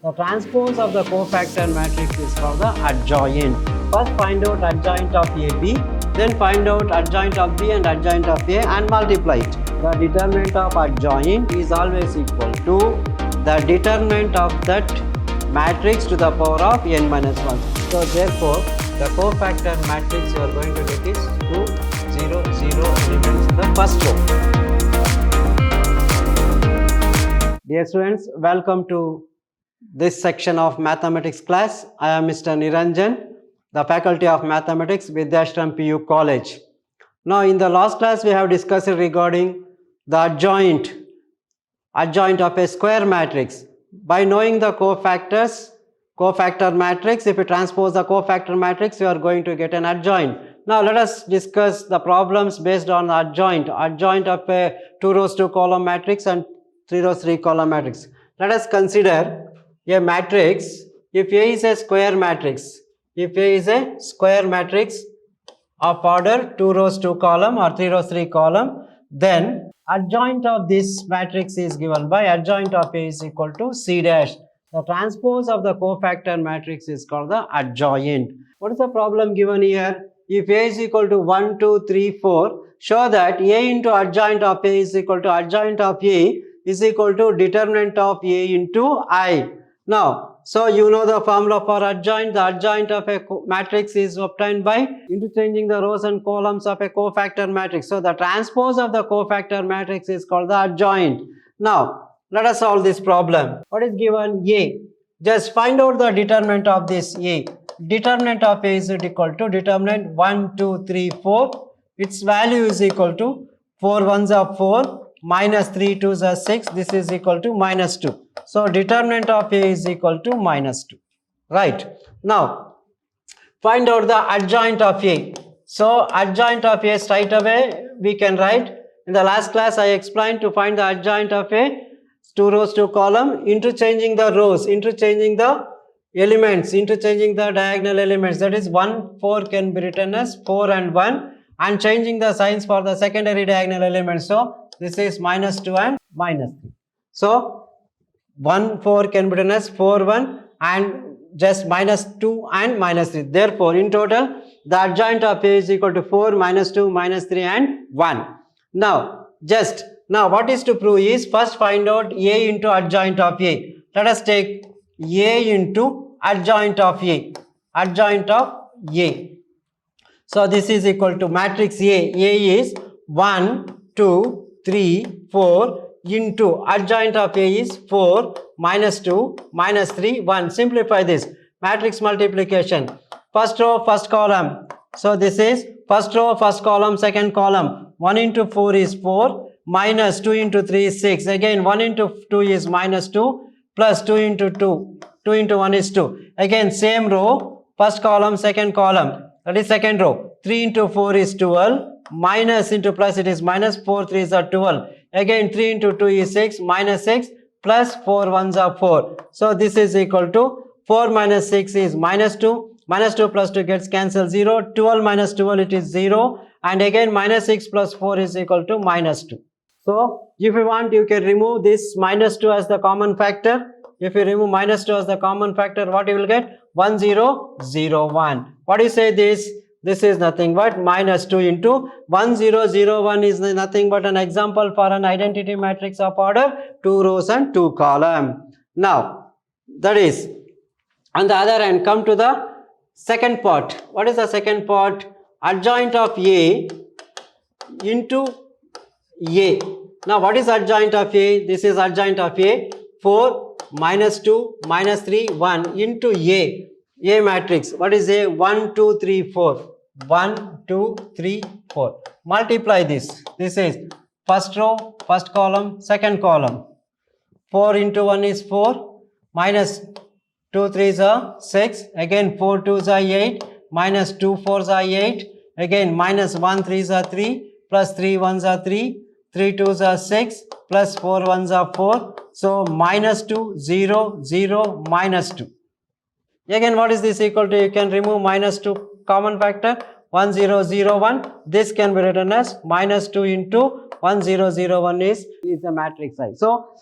The transpose of the cofactor matrix is called the adjoint. First find out adjoint of AB, then find out adjoint of B and adjoint of A and multiply it. The determinant of adjoint is always equal to the determinant of that matrix to the power of n minus 1. So therefore, the cofactor matrix you are going to get is 2, 0, 0 elements in the first row. Dear students, welcome to this section of mathematics class. I am Mr. Niranjan, the faculty of mathematics, Vidyashram PU College. Now in the last class we have discussed regarding the adjoint of a square matrix. By knowing the cofactor matrix, if you transpose the cofactor matrix, you are going to get an adjoint. Now let us discuss the problems based on the adjoint of a 2 rows 2 column matrix and 3 rows 3 column matrix. Let us consider a matrix. If A is a square matrix, of order 2 rows 2 column or 3 rows 3 column, then adjoint of this matrix is given by adjoint of A is equal to C dash. The transpose of the cofactor matrix is called the adjoint. What is the problem given here? If A is equal to 1, 2, 3, 4, show that A into adjoint of A is equal to adjoint of A is equal to determinant of A into I. Now, so you know the formula for adjoint. The adjoint of a matrix is obtained by interchanging the rows and columns of a cofactor matrix. So the transpose of the cofactor matrix is called the adjoint. Now, let us solve this problem. What is given? A. Just find out the determinant of this A. Determinant of A is equal to determinant 1, 2, 3, 4. Its value is equal to 4 ones are 4. Minus 3 2s are 6. This is equal to minus 2. So determinant of A is equal to minus 2. Right. Now find out the adjoint of A. So adjoint of A straight away we can write. In the last class I explained to find the adjoint of A 2 rows 2 column, interchanging the rows, interchanging the elements, interchanging the diagonal elements. That is 1 4 can be written as 4 and 1, and changing the signs for the secondary diagonal elements. So this is minus 2 and minus 3. So 1 4 can be written as 4 1 and just minus 2 and minus 3. Therefore in total the adjoint of A is equal to 4 minus 2 minus 3 and 1. Now what is to prove is first find out A into adjoint of A. Let us take A into adjoint of A. Adjoint of A. So this is equal to matrix A. A is 1 2 3 4 into adjoint of A is 4 minus 2 minus 3 1. Simplify this. Matrix multiplication. First row first column. So this is first row first column second column. 1 into 4 is 4 minus 2 into 3 is 6. Again 1 into 2 is minus 2 plus 2 into 2. 2 into 1 is 2. Again same row first column second column. That is second row. 3 into 4 is 12. Minus into plus it is minus 4 3s are 12. Again 3 into 2 is 6 minus 6 plus 4 1s are 4. So this is equal to 4 minus 6 is minus 2. Minus 2 plus 2 gets cancelled 0. 12 minus 12 it is 0. And again minus 6 plus 4 is equal to minus 2. So if you want you can remove this minus 2 as the common factor. If you remove minus 2 as the common factor, what you will get? 1 0 0 1. What do you say this? This is nothing but minus 2 into 1 0 0 1 is nothing but an example for an identity matrix of order 2 rows and 2 column. Now that is on the other hand, come to the second part. What is the second part? Adjoint of A into A. Now what is adjoint of A? This is adjoint of A. 4 minus 2 minus 3 1 into A matrix. What is A? 1 2 3 4. 1 2 3 4. Multiply this. This is first row first column second column. 4 into 1 is 4 minus 2 3s are 6. Again 4 2s are 8 minus 2 4s are 8. Again minus 1 3s are 3 plus 3 1s are 3. 3 2s are 6 plus 4 1s are 4. So minus 2 0 0 minus 2. Again what is this equal to? You can remove minus 2 common factor. 1 0 0 1. This can be written as minus 2 into 1 0 0 1 is the matrix I. So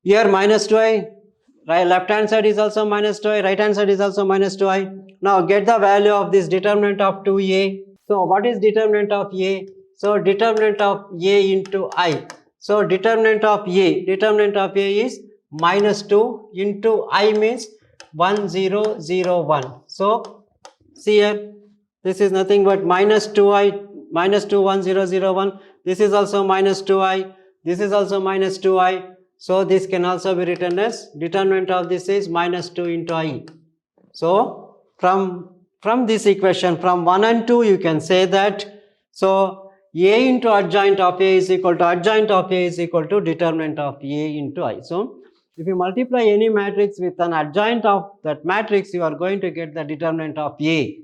here minus 2 I right, left hand side is also minus 2i, right hand side is also minus 2i. Now get the value of this determinant of 2a. So what is determinant of a? So determinant of a into I. So determinant of a is minus 2 into I means 1001. So see here, this is nothing but minus 2i, minus 2 1001. This is also minus 2i, this is also minus 2i. So this can also be written as determinant of this is minus 2 into I. So from this equation, from 1 and 2, you can say that, so a into adjoint of a is equal to adjoint of a is equal to determinant of a into I. So if you multiply any matrix with an adjoint of that matrix, you are going to get the determinant of a.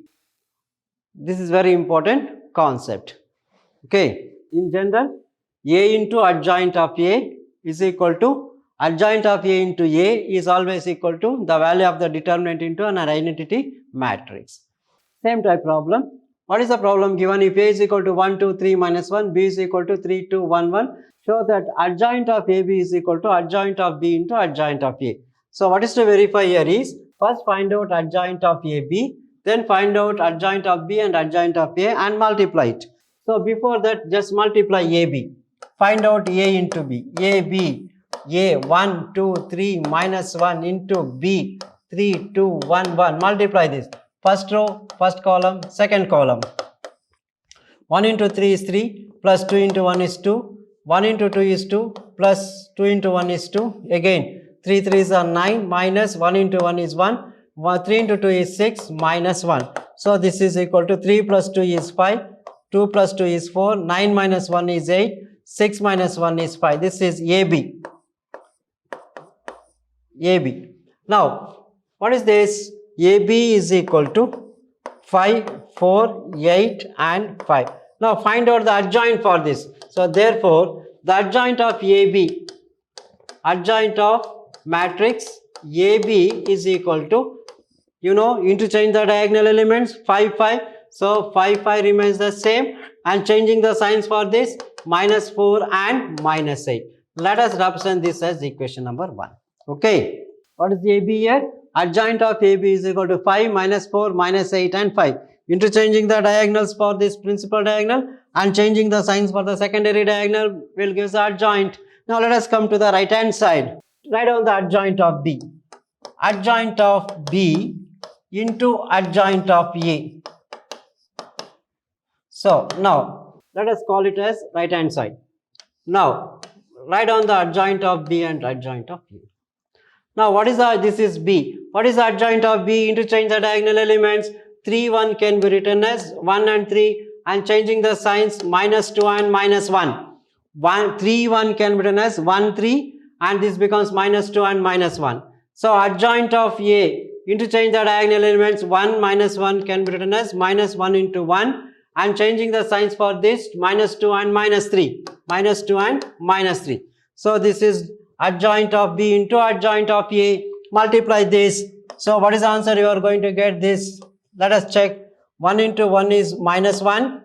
This is very important concept. Okay, in general, a into adjoint of a is equal to adjoint of a into a is always equal to the value of the determinant into an identity matrix. Same type problem. What is the problem given? If a is equal to 1, 2, 3 minus 1, b is equal to 3, 2, 1, 1. Show that adjoint of ab is equal to adjoint of b into adjoint of a. So what is to verify here is, first find out adjoint of ab, then find out adjoint of b and adjoint of a and multiply it. So before that, just multiply ab. Find out a into b. A 1, 2, 3 minus 1 into b 3, 2, 1, 1. Multiply this. First row, first column, second column. 1 into 3 is 3, plus 2 into 1 is 2. 1 into 2 is 2, plus 2 into 1 is 2. Again, 3 3s are 9, minus 1 into 1 is 1. 3 into 2 is 6, minus 1. So this is equal to 3 plus 2 is 5. 2 plus 2 is 4. 9 minus 1 is 8. 6 minus 1 is 5. This is AB. AB. Now, what is this? AB is equal to 5, 4, 8 and 5. Now, find out the adjoint for this. So, therefore, the adjoint of AB, adjoint of matrix AB is equal to, interchange the diagonal elements, 5, 5. So, 5, 5 remains the same, and changing the signs for this, minus 4 and minus 8. Let us represent this as equation number 1. Okay, what is the AB here? Adjoint of AB is equal to 5, minus 4, minus 8 and 5. Interchanging the diagonals for this principal diagonal and changing the signs for the secondary diagonal will give the adjoint. Now let us come to the right hand side. Write down the adjoint of B. Adjoint of B into adjoint of A. So now let us call it as right hand side. Now write down the adjoint of B and adjoint of A. Now what is this is B. What is the adjoint of B? Interchange the diagonal elements. 3, 1 can be written as 1 and 3, and changing the signs, minus 2 and minus 1. 3, 1 can be written as 1, 3, and this becomes minus 2 and minus 1. So adjoint of A, interchange the diagonal elements. 1 minus 1 can be written as minus 1 into 1, and changing the signs for this, minus 2 and minus 3. Minus 2 and minus 3. So this is adjoint of B into adjoint of A. Multiply this. So what is the answer? You are going to get this. Let us check. 1 into 1 is minus 1.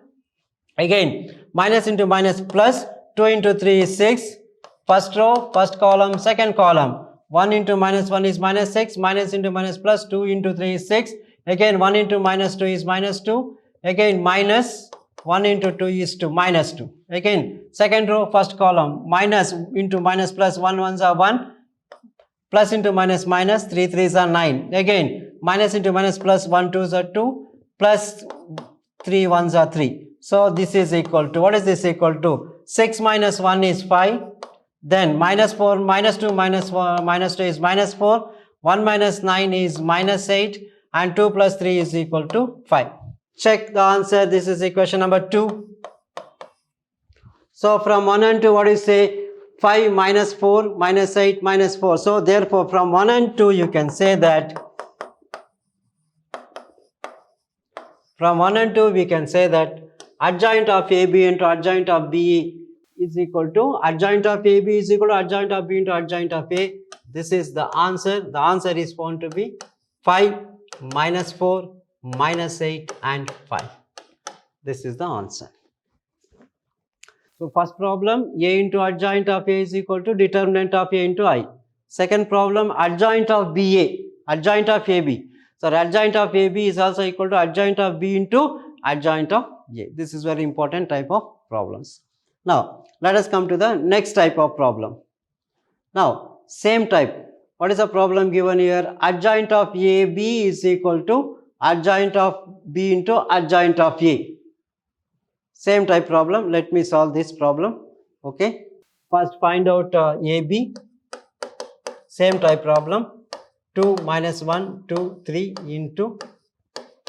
Again, minus into minus plus. 2 into 3 is 6. First row, first column, second column. 1 into minus 1 is minus 6. Minus into minus plus. 2 into 3 is 6. Again, 1 into minus 2 is minus 2. Again, minus 1 into 2 is 2, minus 2. Again, second row, first column, minus into minus plus, 1 1s are 1, plus into minus minus, 3 3s are 9. Again, minus into minus plus, 1 2s are 2, plus 3 1s are 3. So this is equal to, what is this equal to? 6 minus 1 is 5, then minus 4, minus 2 minus 1, minus 2 is minus 4, 1 minus 9 is minus 8, and 2 plus 3 is equal to 5. Check the answer. This is equation number 2. So from 1 and 2, what do you say? 5 minus 4 minus 8 minus 4. So therefore from 1 and 2 you can say that, from 1 and 2 we can say that adjoint of AB into adjoint of B is equal to adjoint of AB is equal to adjoint of B into adjoint of A. This is the answer. The answer is found to be 5 minus 4 minus 8 and 5. This is the answer. So first problem, A into adjoint of A is equal to determinant of A into I. Second problem, adjoint of BA, adjoint of AB. So adjoint of AB is also equal to adjoint of B into adjoint of A. This is very important type of problems. Now let us come to the next type of problem. Now same type. What is the problem given here? Adjoint of AB is equal to adjoint of B into adjoint of A. Same type problem. Let me solve this problem. Okay. First find out AB. Same type problem. 2 minus 1, 2, 3 into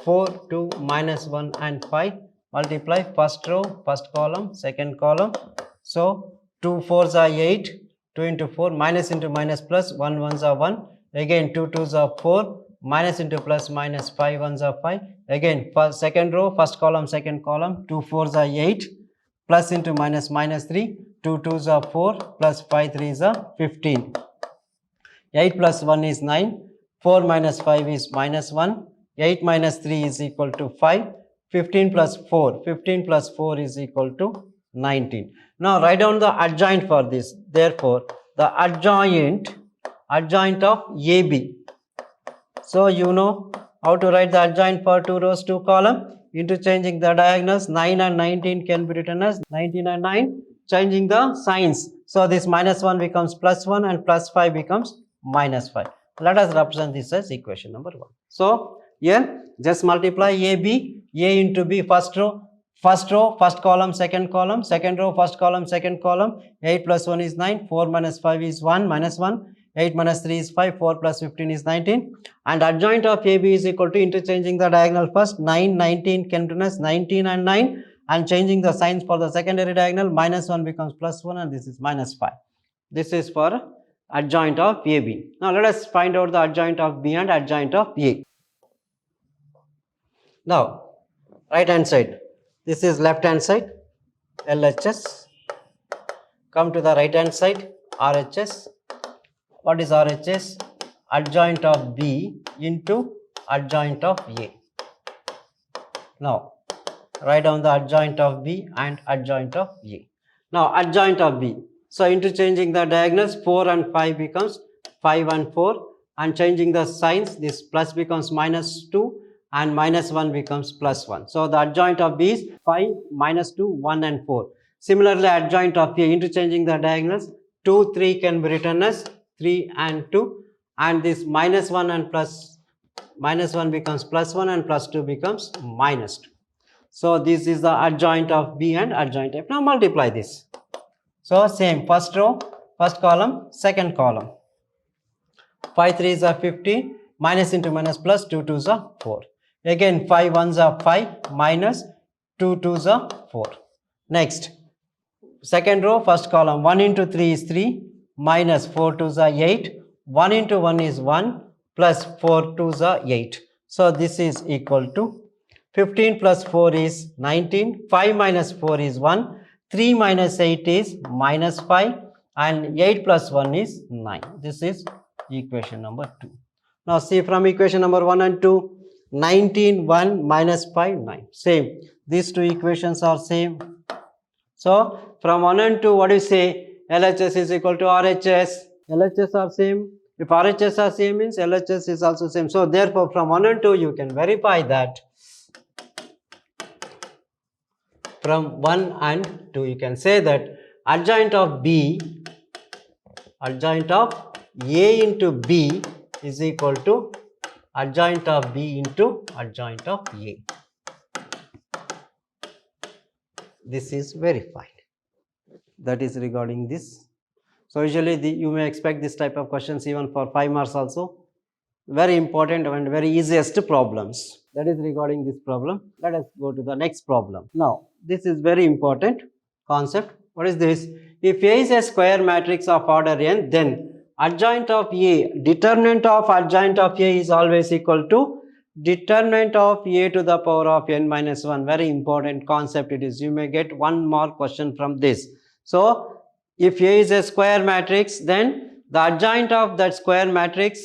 4, 2, minus 1 and 5. Multiply first row, first column, second column. So 2 4s are 8. 2 into 4, minus into minus plus, 1 1s are 1. Again 2 2s are 4. Minus into plus minus, 5 1s are 5. Again first, second row, first column, second column. 2 4s are 8. Plus into minus minus 3. 2 2s are 4. Plus 5 3s are 15. 8 plus 1 is 9. 4 minus 5 is minus 1. 8 minus 3 is equal to 5. 15 plus 4. 15 plus 4 is equal to 19. Now write down the adjoint for this. Therefore, the adjoint of AB. So you know how to write the adjoint for 2 rows, 2 column. Interchanging the diagonals, 9 and 19 can be written as 19 and 9. Changing the signs. So this minus 1 becomes plus 1 and plus 5 becomes minus 5. Let us represent this as equation number 1. So here just multiply AB, A into B, first row, first column, second column, second row, first column, second column. 8 plus 1 is 9, 4 minus 5 is 1, minus 1, 8 minus 3 is 5, 4 plus 15 is 19. And adjoint of AB is equal to, interchanging the diagonal first, 9, 19 can be written as 19 and 9. And changing the signs for the secondary diagonal, minus 1 becomes plus 1 and this is minus 5. This is for adjoint of AB. Now let us find out the adjoint of B and adjoint of A. Now right hand side, this is left hand side, LHS. Come to the right hand side, RHS. What is RHS? Adjoint of B into adjoint of A. Now write down the adjoint of B and adjoint of A. Now adjoint of B. So interchanging the diagonals, 4 and 5 becomes 5 and 4. And changing the signs, this plus becomes minus 2 and minus 1 becomes plus 1. So the adjoint of B is 5, minus 2, 1 and 4. Similarly, adjoint of A, interchanging the diagonals, 2, 3 can be written as 3 and 2. And this minus 1 and plus, minus 1 becomes plus 1 and plus 2 becomes minus 2. So this is the adjoint of B and adjoint of. Now multiply this. So same, first row, first column, second column. 5 3s are 15, minus into minus plus, 2 2s are 4. Again 5 1s are 5, minus 2 2s are 4. Next, second row, first column, 1 into 3 is 3, minus 4 2s are 8, 1 into 1 is 1, plus 4 2s are 8. So this is equal to 15 plus 4 is 19, 5 minus 4 is 1, 3 minus 8 is minus 5 and 8 plus 1 is 9. This is equation number 2. Now see from equation number 1 and 2, 19, 1, minus 5, 9. Same. These two equations are same. So from 1 and 2, what do you say? LHS is equal to RHS. LHS are same. If RHS are same means LHS is also same. So therefore from 1 and 2 you can verify that from 1 and 2 you can say that adjoint of B, adjoint of A into B is equal to adjoint of B into adjoint of A. This is verified. That is regarding this. So usually you may expect this type of questions even for 5 marks also. Very important and very easiest problems. That is regarding this problem. Let us go to the next problem. Now this is very important concept. What is this? If A is a square matrix of order n, then adjoint of A, determinant of adjoint of A is always equal to determinant of A to the power of n minus 1. Very important concept it is. You may get one more question from this. So if A is a square matrix, then the adjoint of that square matrix,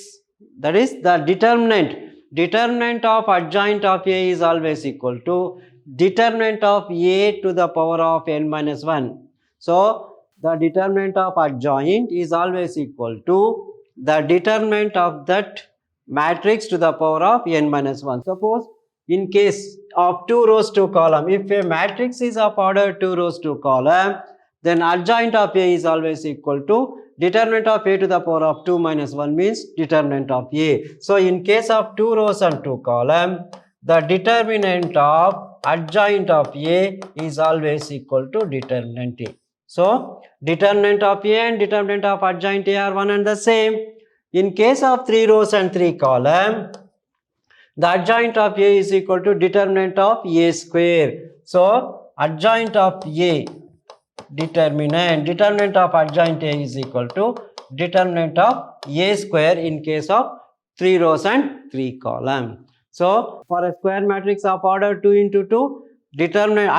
that is the determinant of adjoint of A is always equal to determinant of A to the power of n minus 1. So the determinant of adjoint is always equal to the determinant of that matrix to the power of n minus 1. Suppose in case of 2 rows 2 column, if a matrix is of order 2 rows 2 column, then adjoint of A is always equal to determinant of A to the power of 2 minus 1 means determinant of A. So in case of 2 rows and 2 column, the determinant of adjoint of A is always equal to determinant A. So determinant of A and determinant of adjoint A are one and the same. In case of 3 rows and 3 column, the adjoint of A is equal to determinant of A square. So adjoint of A, determinant of adjoint A is equal to determinant of A square in case of 3 rows and 3 column. So for a square matrix of order 2 into 2, determinant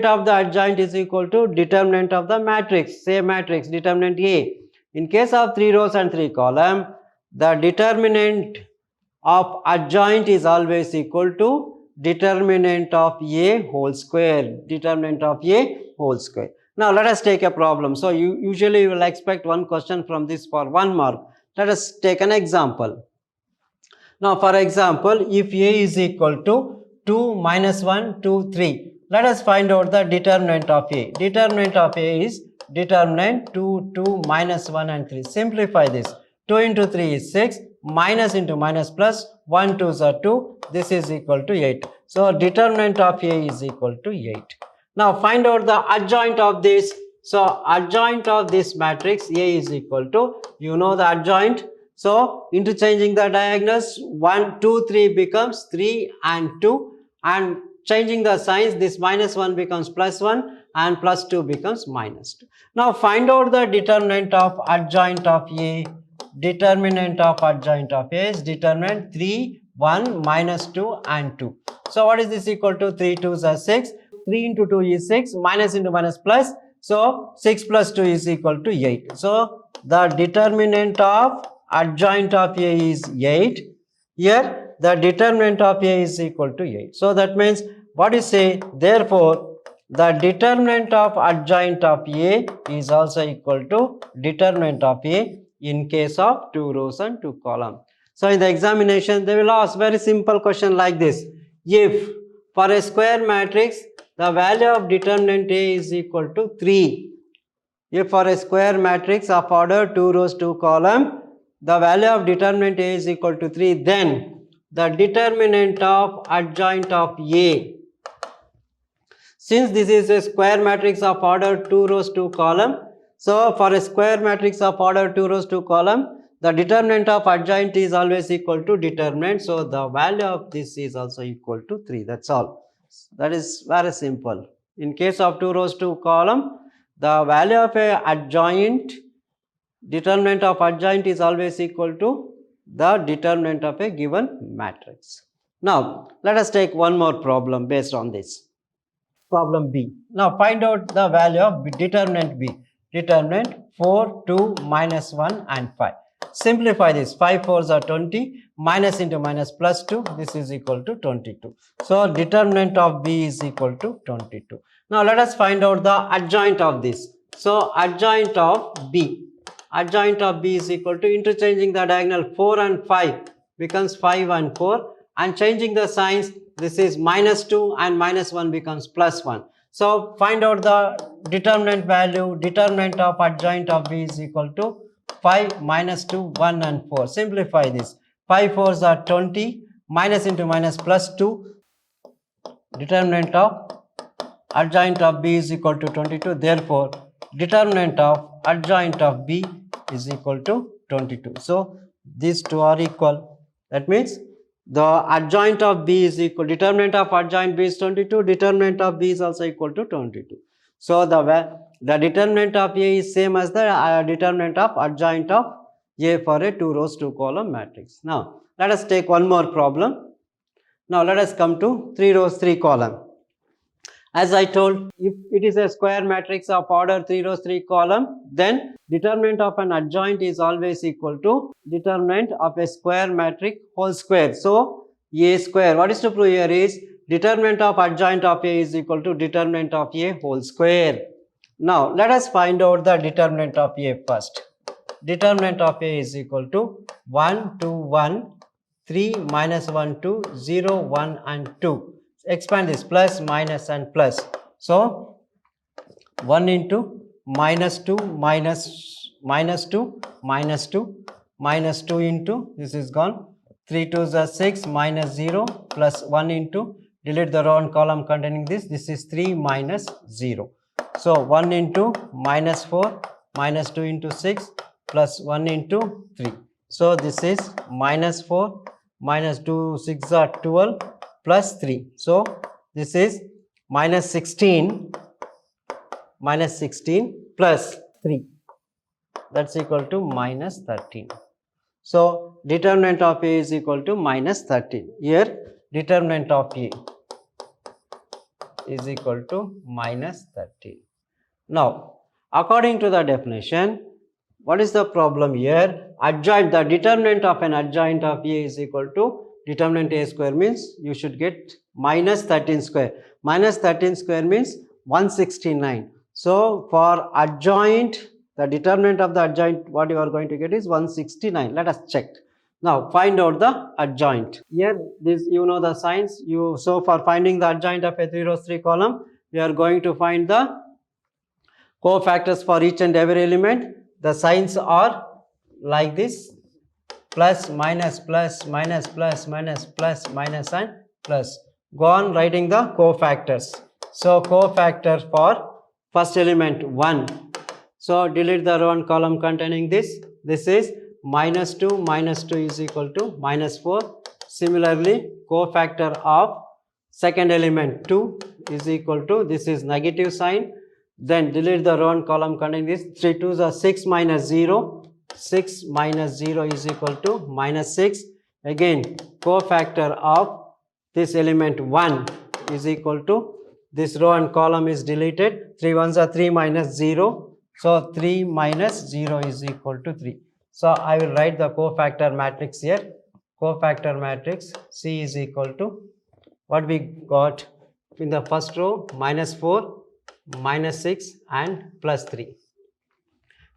of the adjoint is equal to determinant of the matrix, say matrix determinant A. In case of 3 rows and 3 column, the determinant of adjoint is always equal to determinant of A whole square, determinant of A whole square. Now let us take a problem. So usually you will expect one question from this for 1 mark. Let us take an example. Now for example, if A is equal to 2 minus 1, 2, 3. Let us find out the determinant of A. Determinant of A is determinant 2, 2, minus 1 and 3. Simplify this. 2 into 3 is 6. Minus into minus plus 1 2s are 2. This is equal to 8. So determinant of A is equal to 8. Now find out the adjoint of this. So adjoint of this matrix A is equal to, you know the adjoint. So interchanging the diagonals, 1, 2, 3 becomes 3 and 2, and changing the signs, this minus 1 becomes plus 1 and plus 2 becomes minus 2. Now find out the determinant of adjoint of A. Determinant of adjoint of A is determinant 3, 1, minus 2 and 2. So what is this equal to? 3 2s are 6. 3 into 2 is 6. Minus into minus plus. So 6 plus 2 is equal to 8. So the determinant of adjoint of A is 8. Here the determinant of A is equal to 8. So that means what you say, therefore the determinant of adjoint of A is also equal to determinant of A in case of 2 rows and 2 columns. So in the examination they will ask very simple question like this. If for a square matrix the value of determinant A is equal to 3. If for a square matrix of order 2 rows 2 column the value of determinant A is equal to 3, then the determinant of adjoint of A, since this is a square matrix of order 2 rows 2 column, so for a square matrix of order 2 rows 2 column, the determinant of adjoint is always equal to determinant. So the value of this is also equal to 3. That's all. That is very simple. In case of 2 rows 2 column, the value of a adjoint, determinant of adjoint is always equal to the determinant of a given matrix. Now let us take one more problem based on this. Problem B. Now find out the value of determinant B. Determinant 4, 2, minus 1 and 5. Simplify this. 5 4s are 20. Minus into minus plus 2. This is equal to 22. So determinant of B is equal to 22. Now let us find out the adjoint of this. So adjoint of B. Adjoint of B is equal to, interchanging the diagonal, 4 and 5 becomes 5 and 4, and changing the signs, this is minus 2 and minus 1 becomes plus 1. So find out the determinant value. Determinant of adjoint of B is equal to 5, minus 2, 1 and 4. Simplify this. 5 4s are 20. Minus into minus plus 2. Determinant of adjoint of B is equal to 22. Therefore, determinant of adjoint of B is equal to 22. So these two are equal. That means the adjoint of B is equal, determinant of adjoint B is 22, determinant of B is also equal to 22. So the determinant of A is same as the determinant of adjoint of A for a 2 rows 2 column matrix. Now let us take one more problem. Now let us come to 3 rows 3 column. As I told, if it is a square matrix of order 3 rows 3 column, then determinant of an adjoint is always equal to determinant of a square matrix whole square. So A square, what is to prove here is determinant of adjoint of A is equal to determinant of A whole square. Now let us find out the determinant of A first. determinant of A is equal to 1, 2, 1, 3, minus 1, 2, 0, 1 and 2. Expand this, plus, minus and plus. So 1 into minus 2, minus 2, minus 2, minus 2 into, this is gone, 3 2s are 6, minus 0, plus 1 into, delete the row and column containing this is 3 minus 0. So 1 into minus 4, minus 2 into 6, plus 1 into 3. So this is minus 4, minus 2, 6 are 12, plus 3. So this is minus 16 plus 3, that's equal to minus 13. So determinant of A is equal to minus 13. Here determinant of A is equal to minus 13. Now according to the definition, what is the problem here? Adjoint, the determinant of an adjoint of A is equal to determinant A square, means you should get minus 13 square. Minus 13 square means 169. So for adjoint, the determinant of the adjoint, what you are going to get is 169. Let us check. Now find out the adjoint. Here this, you know the signs. So for finding the adjoint of a 3 rows 3 column, we are going to find the cofactors for each and every element. The signs are like this: plus, minus, plus, minus, plus, minus, plus, minus and plus. Go on writing the cofactors. So cofactor for first element 1. So delete the row and column containing this. This is minus 2 is equal to minus 4. Similarly, cofactor of second element 2 is equal to, this is negative sign. Then delete the row and column containing this. 3 2s are 6 minus 0. 6 minus 0 is equal to minus 6. Again, cofactor of this element 1 is equal to, this row and column is deleted. 3 1s are 3 minus 0. So 3 minus 0 is equal to 3. So I will write the cofactor matrix here. Cofactor matrix C is equal to, what we got in the first row, minus 4, minus 6 and plus 3.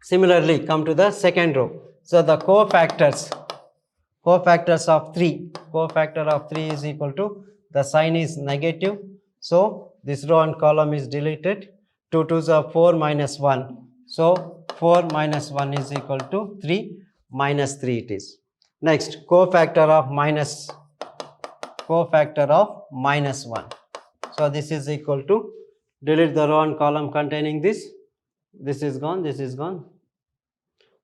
Similarly, come to the second row. So the cofactors of 3, cofactor of 3 is equal to, the sign is negative. So this row and column is deleted. 2 2s are 4 minus 1. So 4 minus 1 is equal to 3, minus 3 it is. Next, cofactor of minus 1. So this is equal to, delete the row and column containing this. This is gone, this is gone.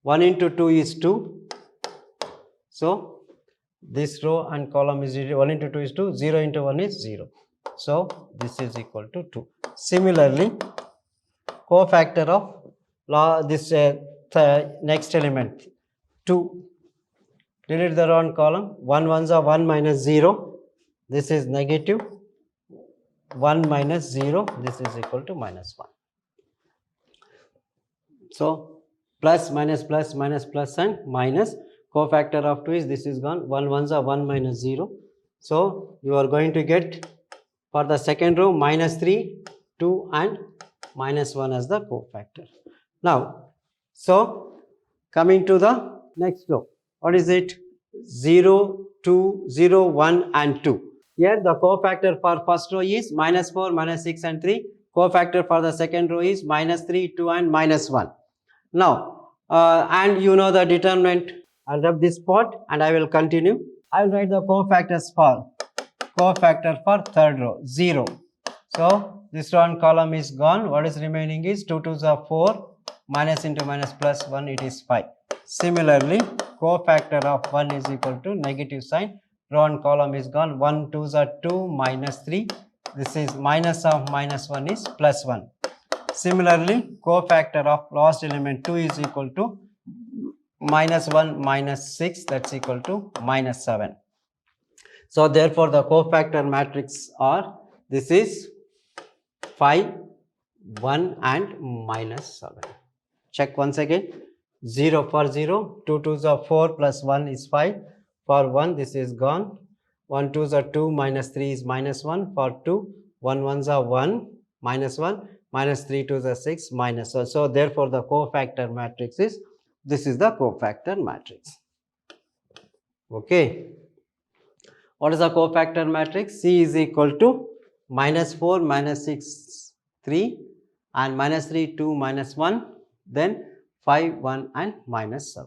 1 into 2 is 2. So this row and column is 1 into 2 is 2. 0 into 1 is 0. So this is equal to 2. Similarly, cofactor of this next element 2. Delete the row and column. 1 1s are 1 minus 0. This is negative. 1 minus 0. This is equal to minus 1. So plus, minus, plus, minus, plus and minus. Cofactor of 2 is, this is gone. 1 1s are 1 minus 0. So you are going to get for the second row minus 3, 2 and minus 1 as the cofactor. Now, so coming to the next row, what is it? 0, 2, 0, 1 and 2. Here the cofactor for first row is minus 4, minus 6 and 3. Cofactor for the second row is minus 3, 2 and minus 1. Now, and you know the determinant. I'll rub this spot and I will continue. I will write the cofactors for third row 0. So this row and column is gone. What is remaining is 2 2s are 4, minus into minus plus 1, it is 5. Similarly, cofactor of 1 is equal to negative sign. Row and column is gone. 1 2s are 2, minus 3. This is minus of minus 1 is plus 1. Similarly, cofactor of last element 2 is equal to minus 1 minus 6, that's equal to minus 7. So therefore the cofactor matrix are, this is 5, 1 and minus 7. Check once again. 0 for 0, 2 2s are 4 plus 1 is 5. For 1 this is gone. 1 2s are 2, minus 3 is minus 1. For 2, 1 1s are 1, minus 1, minus 3 2s are 6, minus 1. So therefore the cofactor matrix is This is the cofactor matrix. Okay. What is the cofactor matrix? C is equal to -4, -6, 3, and -3, 2, -1, then 5, 1, and -7.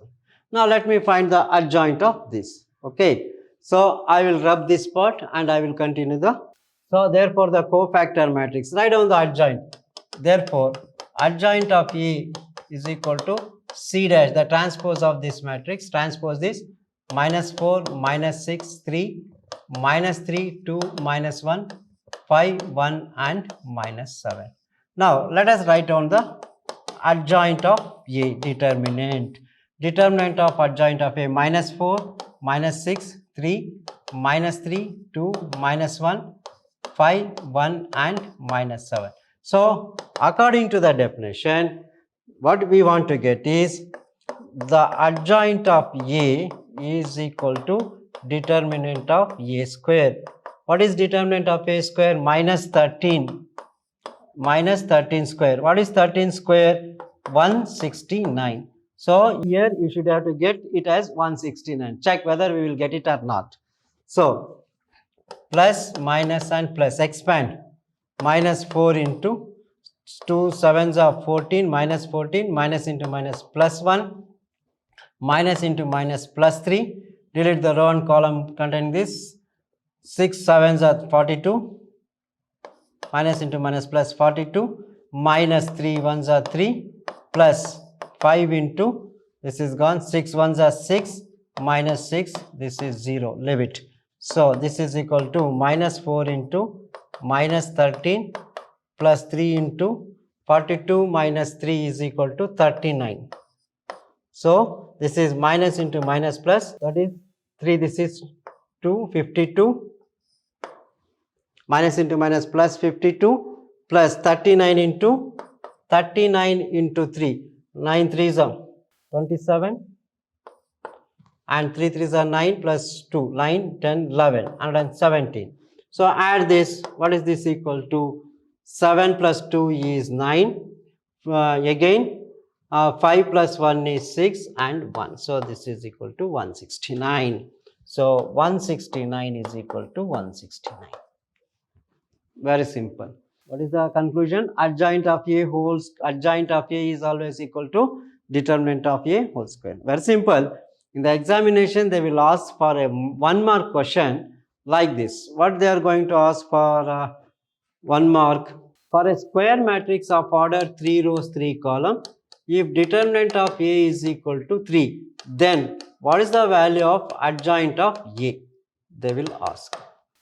Now let me find the adjoint of this. Okay. So I will rub this part and I will continue the. So therefore the cofactor matrix, write down the adjoint. Therefore adjoint of E is equal to C dash, the transpose of this matrix, transpose this -4, -6, 3, -3, 2, -1, 5, 1, and -7. Now let us write down the adjoint of A, determinant. Determinant of adjoint of A, -4, -6, 3, -3, 2, -1, 5, 1, and -7. So according to the definition, what we want to get is the adjoint of A is equal to determinant of A square. What is determinant of A square? -13. -13 square. What is 13 square? 169. So here you should have to get it as 169. Check whether we will get it or not. So plus, minus, and plus, expand. -4 into 2 sevens are 14, -14, minus into minus plus 1, minus into minus plus 3, delete the row and column containing this, 6 sevens are 42, minus into minus plus 42, minus 3 ones are 3, plus 5 into, this is gone, 6 ones are 6, minus 6, this is 0, leave it. So this is equal to -4 into -13 plus 3 into 42 minus 3 is equal to 39. So this is minus into minus plus, that is 3, this is 2, 52, minus into minus plus 52 plus 39 into 3, 9 3s are 27 and 3 3s are 9 plus 2, 9, 10, 11, 117. So add this, what is this equal to? 7 plus 2 is 9, again 5 plus 1 is 6 and 1. So this is equal to 169. So 169 is equal to 169. Very simple. What is the conclusion? Adjoint of A is always equal to determinant of A whole square. Very simple. In the examination, they will ask for a 1 mark question like this. What they are going to ask for 1 mark? For a square matrix of order 3 rows 3 column, if determinant of A is equal to 3, then what is the value of adjoint of A? They will ask.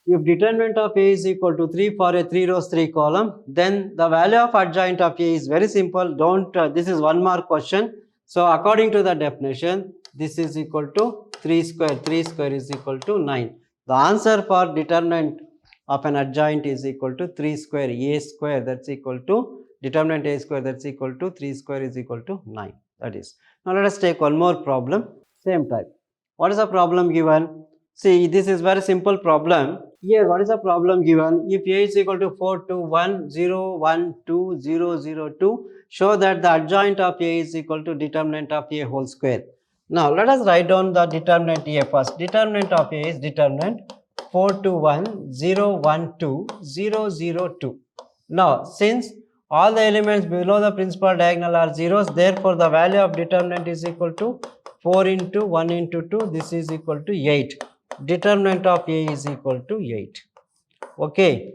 If determinant of A is equal to 3 for a 3 rows 3 column, then the value of adjoint of A is very simple. Don't this is 1 mark question. So according to the definition, this is equal to 3 square. 3 square is equal to 9. The answer for determinant of an adjoint is equal to 3 square. A square, that's equal to determinant A square, that's equal to 3 square is equal to 9. That is. Now let us take one more problem, same type. What is the problem given? See, this is very simple problem. Here, what is the problem given? If A is equal to 4, 2, 1, 0, 1, 2, 0, 0, 2, show that the adjoint of A is equal to determinant of A whole square. Now, let us write down the determinant A first. Determinant of A is determinant 4, 2, 1, 0, 1, 2, 0, 0, 2. Now, since all the elements below the principal diagonal are zeros, therefore the value of determinant is equal to 4 into 1 into 2, this is equal to 8. Determinant of A is equal to 8. Okay.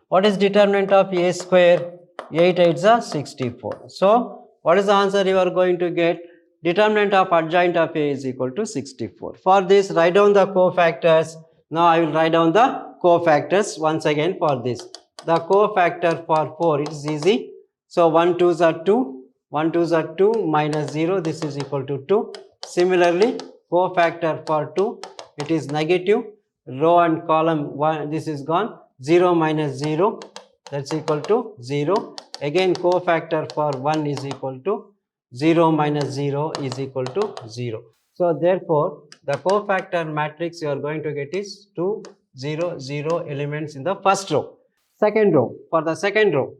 What is determinant of A square? 8 8s are 64. So, what is the answer you are going to get? Determinant of adjoint of A is equal to 64. For this, write down the cofactors. Now, I will write down the cofactors once again for this. The cofactor for 4, it is easy. So, 1 2s are 2. 1 2s are 2 minus 0, this is equal to 2. Similarly, cofactor for 2, it is negative, row and column 1, this is gone, 0 minus 0, that's equal to 0. Again cofactor for 1 is equal to 0 minus 0 is equal to 0. So therefore, the cofactor matrix you are going to get is 2, 0, 0 elements in the first row. Second row, for the second row,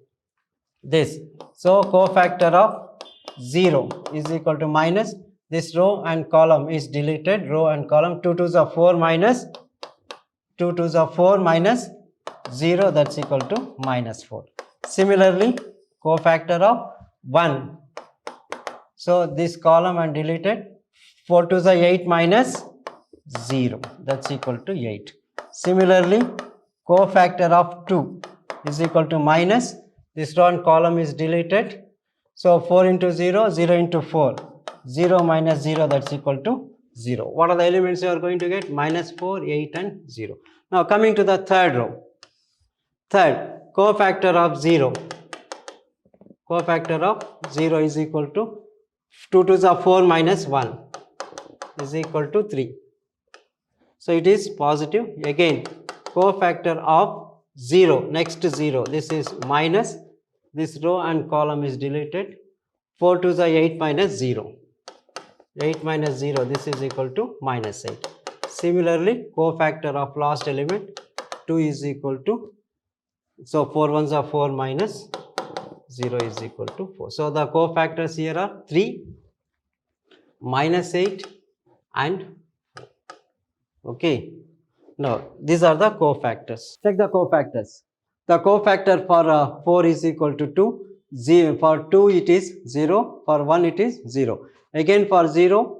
this. So cofactor of 0 is equal to minus. This row and column is deleted. Row and column 2 2s are 4 minus 2 2s are 4 minus 0, that's equal to minus 4. Similarly, cofactor of 1. So this column and deleted. 4 2s are 8 minus 0, that's equal to 8. Similarly, cofactor of 2 is equal to minus. This row and column is deleted. So 4 into 0, 0 into 4. 0 minus 0, that's equal to 0. What are the elements you are going to get? Minus 4, 8 and 0. Now coming to the third row. Third, cofactor of 0. Cofactor of 0 is equal to 2 2s are 4 minus 1 is equal to 3. So it is positive. Again, cofactor of 0, next to 0, this is minus. This row and column is deleted. 4 2s are 8 minus 0. 8 minus 0, this is equal to minus 8. Similarly, cofactor of last element 2 is equal to, so 4 1s are 4 minus 0 is equal to 4. So the cofactors here are 3, minus 8 and 4. Okay. Now these are the cofactors. Check the cofactors. The cofactor for 4 is equal to 2. 0, for 2 it is 0. For 1 it is 0. Again for 0,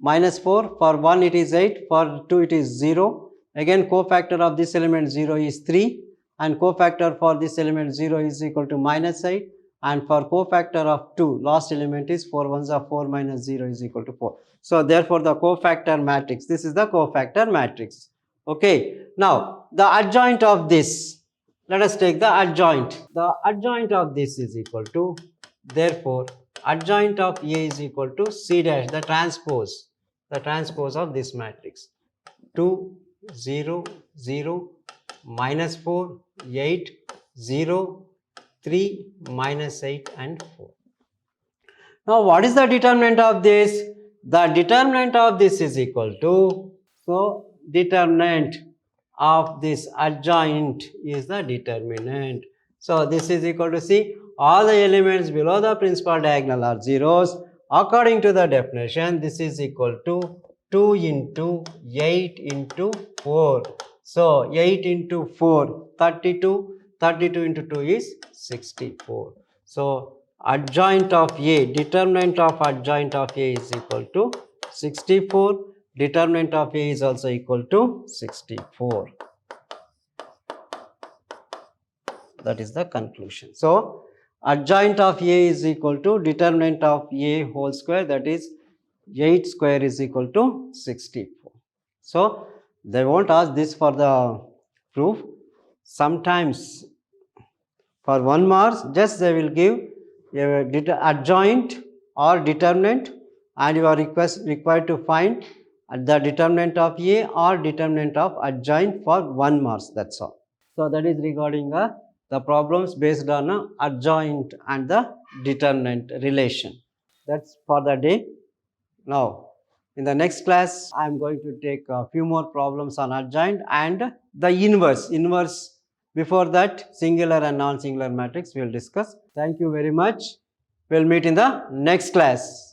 minus 4. For 1 it is 8. For 2 it is 0. Again cofactor of this element 0 is 3. And cofactor for this element 0 is equal to minus 8. And for cofactor of 2, last element is 4 1s are 4 minus 0 is equal to 4. So therefore the cofactor matrix, this is the cofactor matrix. Okay. Now the adjoint of this, let us take the adjoint. The adjoint of this is equal to, therefore adjoint of A is equal to C dash, the transpose of this matrix. 2 0 0 minus 4 8 0 3 minus 8 and 4. Now what is the determinant of this? The determinant of this is equal to, so determinant of this adjoint is the determinant. So this is equal to C. All the elements below the principal diagonal are zeros. According to the definition, this is equal to 2 into 8 into 4. So 8 into 4, 32. 32 into 2 is 64. So adjoint of A, determinant of adjoint of A is equal to 64. Determinant of A is also equal to 64. That is the conclusion. So adjoint of A is equal to determinant of A whole square, that is 8 square is equal to 64. So they won't ask this for the proof. Sometimes for 1 marks, just they will give a adjoint or determinant, and you are required to find the determinant of A or determinant of adjoint for 1 marks, that's all. So that is regarding the problems based on adjoint and the determinant relation. That's for the day. Now in the next class, I am going to take a few more problems on adjoint and the inverse. Before that, singular and non-singular matrix we will discuss. Thank you very much. We will meet in the next class.